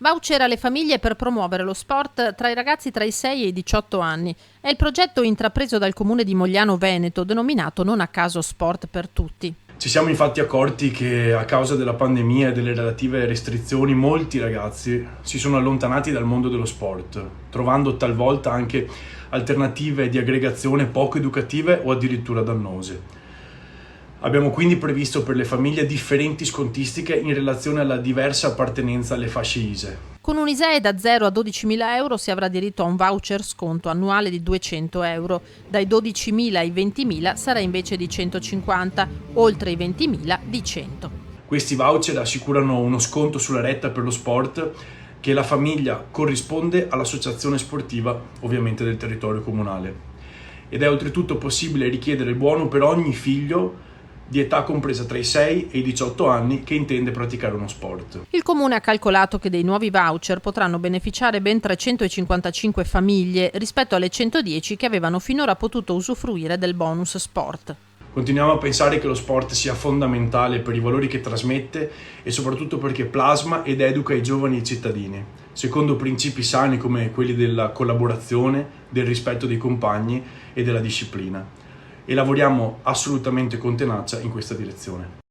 Voucher alle famiglie per promuovere lo sport tra i ragazzi tra i 6 e i 18 anni. È il progetto intrapreso dal comune di Mogliano Veneto, denominato non a caso Sport per Tutti. Ci siamo infatti accorti che a causa della pandemia e delle relative restrizioni molti ragazzi si sono allontanati dal mondo dello sport, trovando talvolta anche alternative di aggregazione poco educative o addirittura dannose. Abbiamo quindi previsto per le famiglie differenti scontistiche in relazione alla diversa appartenenza alle fasce ISEE. Con un ISEE da 0 a 12.000 euro si avrà diritto a un voucher sconto annuale di 200 euro. Dai 12.000 ai 20.000 sarà invece di 150, oltre i 20.000 di 100. Questi voucher assicurano uno sconto sulla retta per lo sport che la famiglia corrisponde all'associazione sportiva, ovviamente del territorio comunale. Ed è oltretutto possibile richiedere il buono per ogni figlio di età compresa tra i 6 e i 18 anni che intende praticare uno sport. Il comune ha calcolato che dei nuovi voucher potranno beneficiare ben 355 famiglie rispetto alle 110 che avevano finora potuto usufruire del bonus sport. Continuiamo a pensare che lo sport sia fondamentale per i valori che trasmette e soprattutto perché plasma ed educa i giovani cittadini, secondo principi sani come quelli della collaborazione, del rispetto dei compagni e della disciplina. E lavoriamo assolutamente con tenacia in questa direzione.